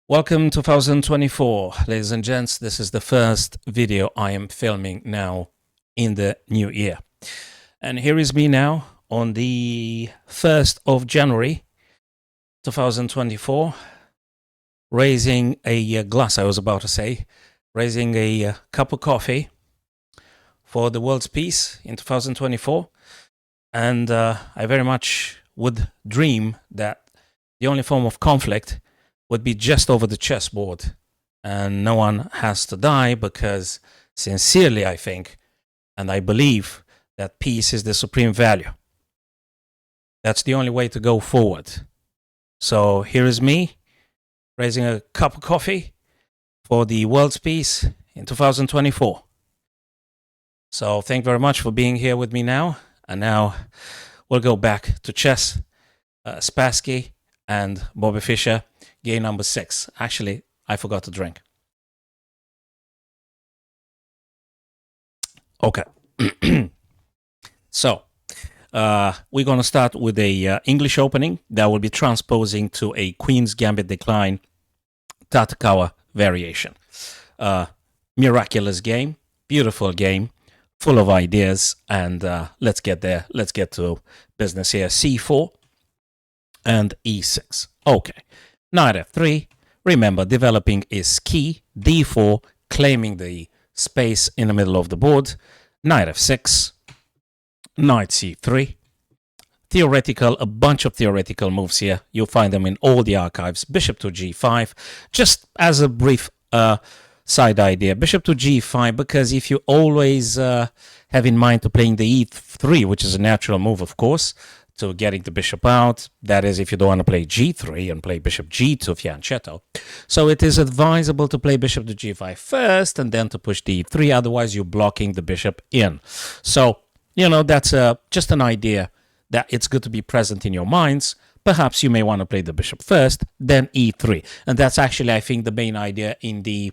Welcome 2024, ladies and gents. This is the first video I am filming now in the new year. And here is me now on the 1st of January 2024, raising a glass, I was about to say, raising a cup of coffee for the world's peace in 2024. And I very much would dream that the only form of conflict would be just over the chessboard, and no one has to die, because sincerely I think and I believe that peace is the supreme value. That's the only way to go forward. So here is me raising a cup of coffee for the world's peace in 2024. So thank you very much for being here with me now. And now we'll go back to chess, Spassky and Bobby Fischer, game number 6. Actually, I forgot to drink. Okay. So, we're going to start with a English opening that will be transposing to a Queen's Gambit Decline Tatakawa variation. Miraculous game, beautiful game, full of ideas, and let's get there. Let's get to business here. C4 and E6. Okay. Knight F3. Remember, developing is key. D4, claiming the space in the middle of the board. Knight F6. Knight C3. Theoretical, a bunch of theoretical moves here. You'll find them in all the archives. Bishop to G5. Just as a brief side idea, Bishop to G5, because if you always have in mind to playing the E3, which is a natural move, of course, to getting the bishop out. That is, if you don't want to play G3 and play bishop G2 fianchetto. So it is advisable to play bishop to G5 first and then to push D3. Otherwise, you're blocking the bishop in. So, you know, that's just an idea that it's good to be present in your minds. Perhaps you may want to play the bishop first, then E3. And that's actually, I think, the main idea in the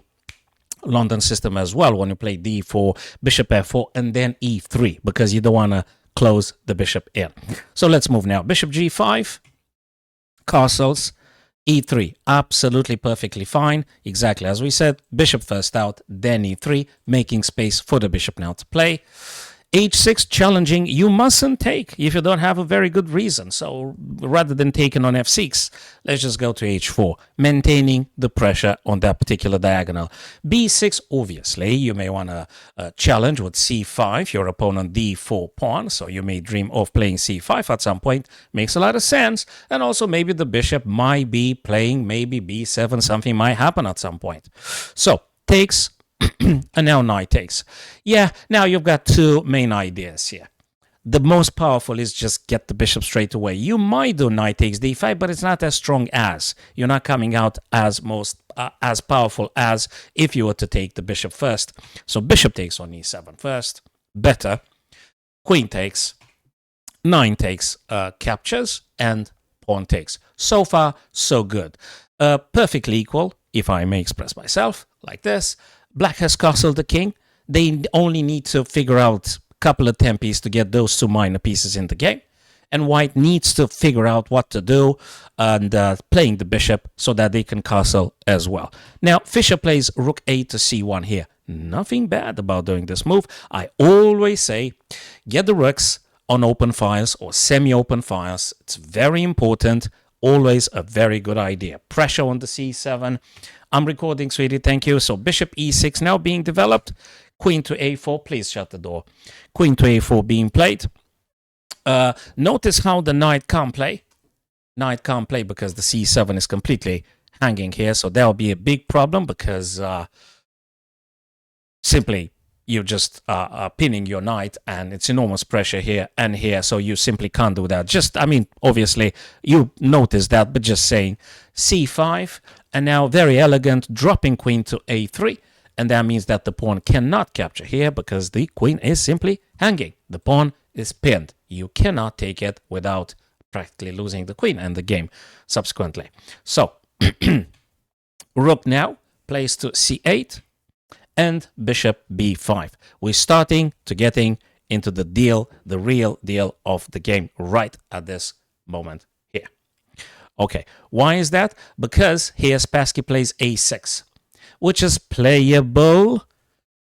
London system as well, when you play D4, bishop F4, and then E3, because you don't want to close the bishop in. So let's move now. Bishop G5, castles, E3, absolutely perfectly fine. Exactly as we said, bishop first out, then E3, making space for the bishop now to play. H6, challenging, you mustn't take if you don't have a very good reason. So rather than taking on F6, let's just go to H4, maintaining the pressure on that particular diagonal. B6, obviously, you may want to challenge with C5, your opponent D4 pawn, so you may dream of playing C5 at some point. Makes a lot of sense. And also maybe the bishop might be playing maybe B7, something might happen at some point. So, takes, and now knight takes. Yeah, now you've got two main ideas here. The most powerful is just get the bishop straight away. You might do knight takes d5, but it's not as strong as. You're not coming out as as powerful as if you were to take the bishop first. So bishop takes on e7 first. Better. Queen takes. Nine takes, captures, and pawn takes. So far, so good. Perfectly equal, if I may express myself like this. Black has castled the king. They only need to figure out a couple of tempis to get those two minor pieces in the game. And white needs to figure out what to do and playing the bishop so that they can castle as well. Now, Fischer plays rook a to c1 here. Nothing bad about doing this move. I always say, get the rooks on open files or semi-open files. It's very important. Always a very good idea. Pressure on the c7. I'm recording, sweetie, thank you. So bishop e6 now being developed. Queen to a4, please shut the door. Queen to a4 being played. Notice how the knight can't play. Knight can't play because the c7 is completely hanging here. So that'll be a big problem because simply you just pinning your knight and it's enormous pressure here and here. So you simply can't do that. Just, I mean, obviously you notice that, but just saying c5 and now very elegant dropping queen to a3. And that means that the pawn cannot capture here because the queen is simply hanging. The pawn is pinned. You cannot take it without practically losing the queen and the game subsequently. So rook now plays to c8 and bishop b5. We're starting to getting into the deal, the real deal of the game right at this moment here. Okay, why is that? Because here Spassky plays a6, which is playable.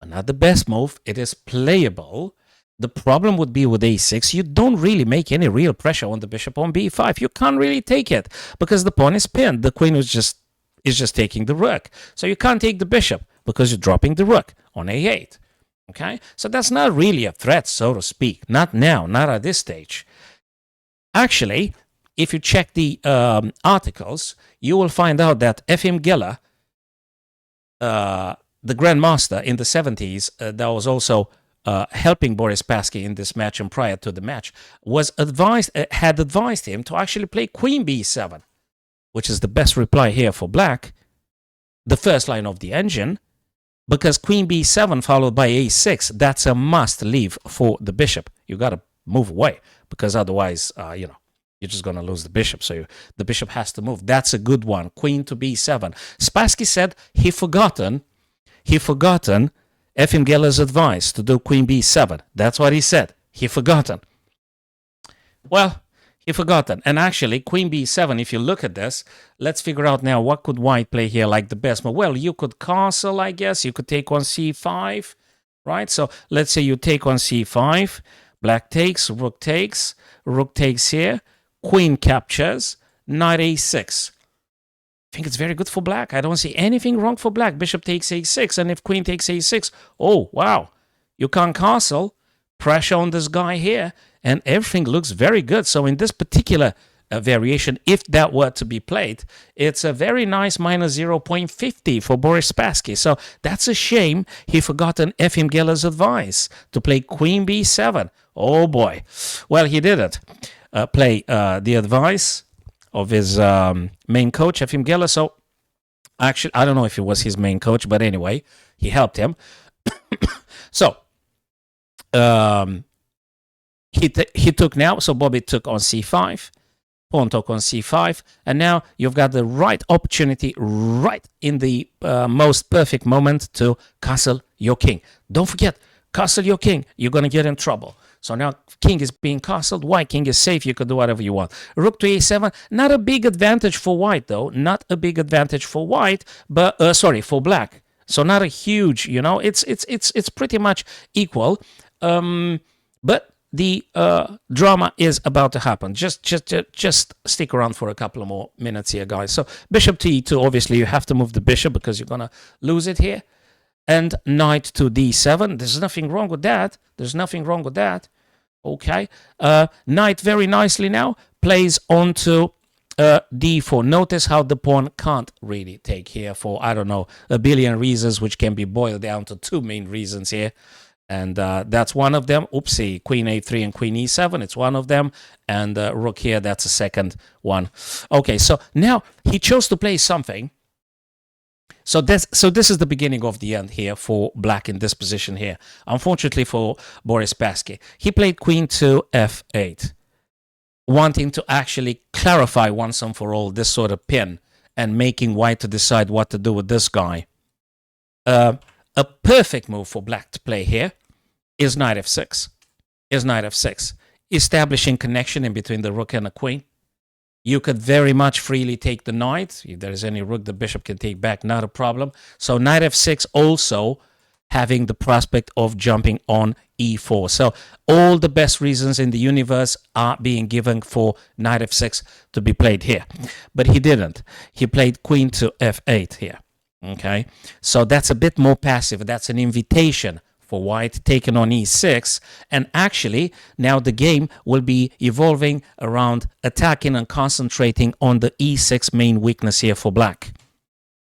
Not the best move, it is playable. The problem would be with a6, you don't really make any real pressure on the bishop on b5. You can't really take it because the pawn is pinned. The queen is just taking the rook. So you can't take the bishop because you're dropping the rook on a8. Okay, so that's not really a threat, so to speak. Not now, not at this stage. Actually, if you check the articles, you will find out that Efim Geller, the grandmaster in the 70s, that was also helping Boris Spassky in this match and prior to the match, had advised him to actually play queen b7, which is the best reply here for black, the first line of the engine, because queen b7 followed by a6, that's a must leave for the bishop. You got to move away because otherwise, you're just going to lose the bishop. So the bishop has to move. That's a good one. Queen to b7. Spassky said he forgotten Efim Geller's advice to do queen b7. That's what he said. He forgotten. Well, he forgotten. And actually, queen b7, if you look at this, let's figure out now what could white play here like the best move. Well, you could castle, I guess. You could take on c5, right? So let's say you take on c5. Black takes, rook takes here. Queen captures, knight a6. I think it's very good for black. I don't see anything wrong for black. Bishop takes a6, and if queen takes a6, oh, wow. You can't castle. Pressure on this guy here, and everything looks very good. So in this particular variation, if that were to be played, it's a very nice minus 0.50 for Boris Spassky. So that's a shame he forgotten Efim Geller's advice to play queen b7. Oh, boy. Well, he didn't play the advice of his main coach, Efim Geller. So actually, I don't know if it was his main coach, but anyway, he helped him. So he took now, so Bobby took on c5, pawn took on c5, and now you've got the right opportunity right in the most perfect moment to castle your king. Don't forget, castle your king, you're going to get in trouble. So now king is being castled, white king is safe, you can do whatever you want. Rook to a7, not a big advantage for white though, not a big advantage for white, but for black. So not a huge, it's pretty much equal. But the drama is about to happen. Just stick around for a couple of more minutes here, guys. So bishop to e2, obviously you have to move the bishop because you're going to lose it here. And knight to d7. There's nothing wrong with that. There's nothing wrong with that. Okay. Knight very nicely now plays onto d4. Notice how the pawn can't really take here for, I don't know, a billion reasons, which can be boiled down to two main reasons here. And that's one of them. Oopsie, queen a3 and queen e7. It's one of them. And rook here, that's a second one. Okay, so now he chose to play something. So this is the beginning of the end here for black in this position here. Unfortunately for Boris Spassky, he played queen to f8, wanting to actually clarify once and for all this sort of pin and making white to decide what to do with this guy. A perfect move for black to play here is knight f6. Establishing connection in between the rook and the queen. You could very much freely take the knight. If there is any rook, the bishop can take back, not a problem. So knight f6 also having the prospect of jumping on e4. So all the best reasons in the universe are being given for knight f6 to be played here. But he didn't. He played queen to f8 here. Okay, so that's a bit more passive. That's an invitation for white taken on e6, and actually now the game will be evolving around attacking and concentrating on the e6 main weakness here for black.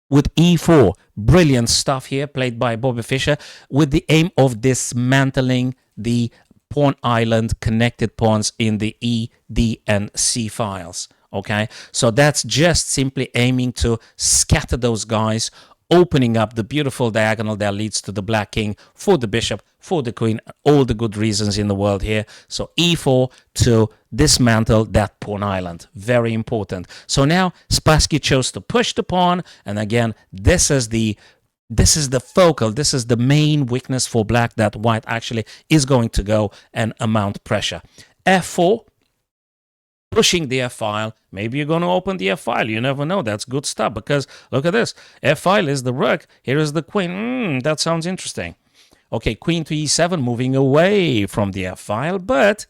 With e4, brilliant stuff here played by Bobby Fischer with the aim of dismantling the pawn island connected pawns in the E, D, and C files. Okay, so that's just simply aiming to scatter those guys, opening up the beautiful diagonal that leads to the black king for the bishop, for the queen, all the good reasons in the world here. So e4 to dismantle that pawn island. Very important. So now Spassky chose to push the pawn, and again, this is the focal, this is the main weakness for black that white actually is going to go and mount pressure. f4, pushing the f-file. Maybe you're going to open the f-file. You never know. That's good stuff because look at this. F-file is the rook. Here is the queen. That sounds interesting. Okay, queen to e7, moving away from the f-file, but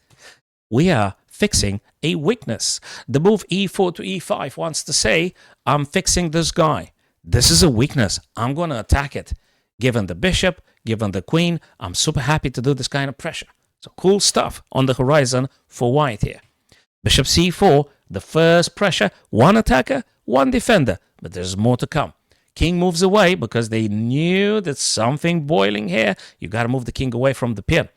we are fixing a weakness. The move e4 to e5 wants to say, I'm fixing this guy. This is a weakness. I'm going to attack it. Given the bishop, given the queen, I'm super happy to do this kind of pressure. So cool stuff on the horizon for white here. Bishop c4, the first pressure, one attacker, one defender, but there's more to come. King moves away because they knew that something boiling here. You got to move the king away from the pin,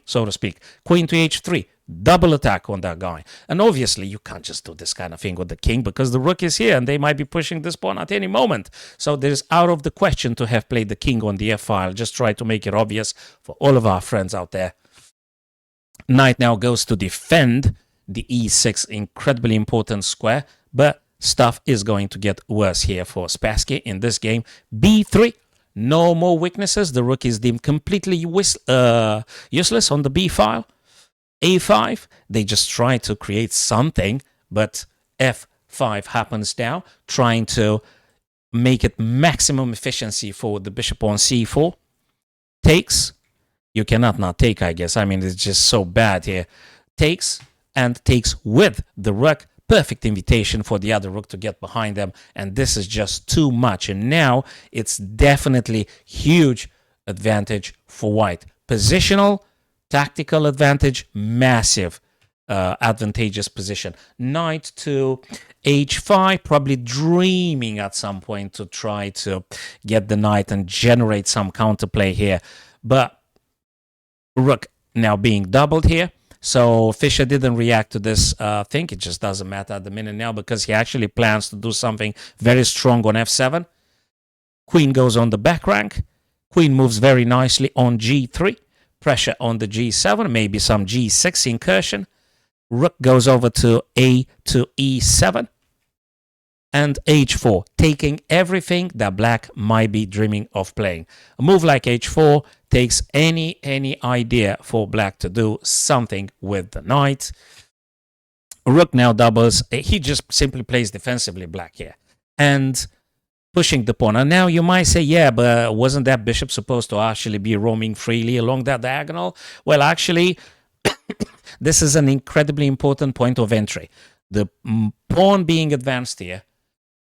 so to speak. Queen to h3, double attack on that guy. And obviously, you can't just do this kind of thing with the king because the rook is here and they might be pushing this pawn at any moment. So there's out of the question to have played the king on the f-file. Just try to make it obvious for all of our friends out there. Knight now goes to defend the e6 incredibly important square, but stuff is going to get worse here for Spassky in this game. b3, no more weaknesses. The rook is deemed completely useless on the b file. a5, they just try to create something, but f5 happens now, trying to make it maximum efficiency for the bishop on c4. Takes. You cannot not take, I guess. I mean, it's just so bad here. Takes, and takes with the rook. Perfect invitation for the other rook to get behind them, and this is just too much. And now it's definitely huge advantage for white. Positional, tactical advantage, massive advantageous position. Knight to h5, probably dreaming at some point to try to get the knight and generate some counterplay here. But rook now being doubled here. So Fischer didn't react to this thing. It just doesn't matter at the minute now because he actually plans to do something very strong on f7. Queen goes on the back rank. Queen moves very nicely on g3. Pressure on the g7, maybe some g6 incursion. Rook goes over to a to e7. And h4, taking everything that black might be dreaming of playing. A move like h4 takes any idea for black to do something with the knight. Rook now doubles. He just simply plays defensively, black here. And pushing the pawn. And now you might say, yeah, but wasn't that bishop supposed to actually be roaming freely along that diagonal? Well, actually, this is an incredibly important point of entry. The pawn being advanced here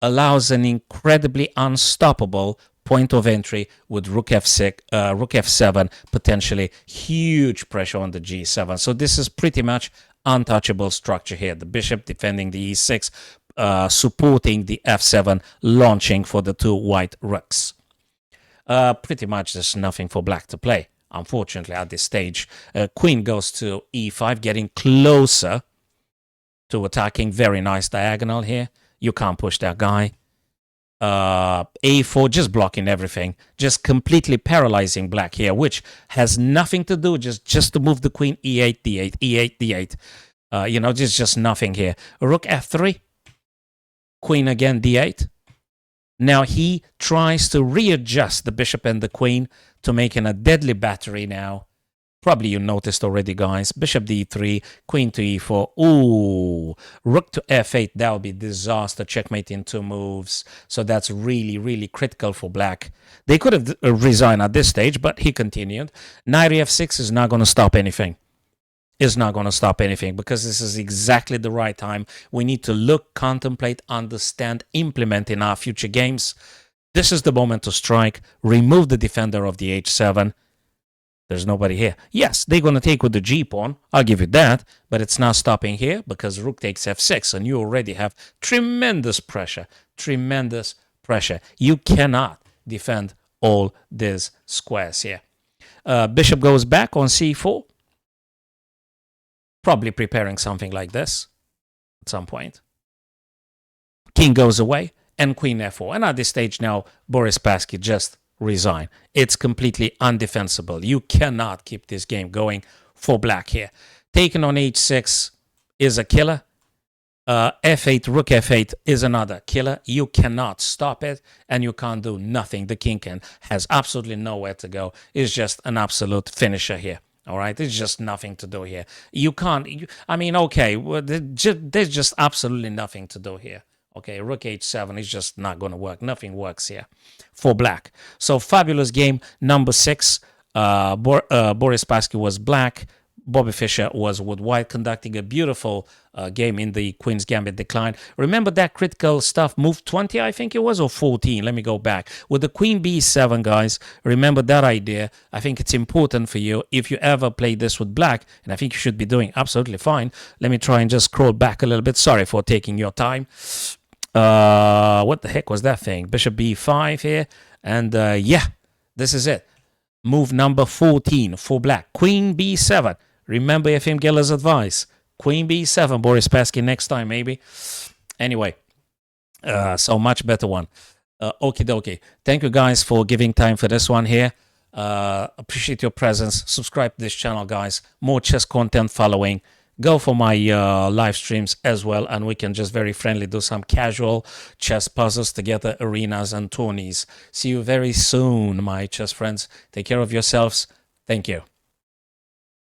allows an incredibly unstoppable point of entry with rook f6, rook f7, potentially huge pressure on the g7. So this is pretty much untouchable structure here. The bishop defending the e6, supporting the f7, launching for the two white rooks. Pretty much there's nothing for black to play, unfortunately, at this stage. Queen goes to e5, getting closer to attacking. Very nice diagonal here. You can't push that guy. A4, just blocking everything. Just completely paralyzing black here, which has nothing to do, just to move the queen e8, d8, e8, d8. You know, just nothing here. Rook f3. Queen again, d8. Now he tries to readjust the bishop and the queen to making a deadly battery now. Probably you noticed already, guys. Bishop d3, queen to e4. Ooh, rook to f8. That would be disaster. Checkmate in 2 moves. So that's really critical for black. They could have resigned at this stage, but he continued. Knight f6 is not going to stop anything. Is not going to stop anything because this is exactly the right time. We need to look, contemplate, understand, implement in our future games. This is the moment to strike. Remove the defender of the h7. There's nobody here. Yes, they're going to take with the g-pawn. I'll give you that. But it's not stopping here because rook takes f6. And you already have tremendous pressure. Tremendous pressure. You cannot defend all these squares here. Bishop goes back on c4. Probably preparing something like this at some point. King goes away. And queen f4. And at this stage now, Boris Spassky just resign. It's completely undefensible. You cannot keep this game going for black here. Taken on h6 is a killer. f8, rook f8 is another killer. You cannot stop it and you can't do nothing. The king has absolutely nowhere to go. It's just an absolute finisher here. All right, there's just nothing to do here. You can't. I mean, okay, well, there's just absolutely nothing to do here. Okay, rook h7 is just not going to work. Nothing works here for black. So fabulous game number 6. Boris Spassky was black. Bobby Fischer was with white, conducting a beautiful game in the Queen's Gambit decline. Remember that critical stuff, move 20, I think it was, or 14. Let me go back. With the Queen B7, guys, remember that idea. I think it's important for you if you ever play this with black, and I think you should be doing absolutely fine. Let me try and just scroll back a little bit. Sorry for taking your time. What the heck was that thing? Bishop B5 here. And yeah, this is it. Move number 14 for black. Queen B7. Remember Efim Geller's advice. Queen B7, Boris Spassky next time, maybe. Anyway, so much better one. Okie dokie. Thank you guys for giving time for this one here. Appreciate your presence. Subscribe to this channel, guys. More chess content following. Go for my live streams as well, and we can just very friendly do some casual chess puzzles together, arenas and tourneys. See you very soon, my chess friends. Take care of yourselves. Thank you.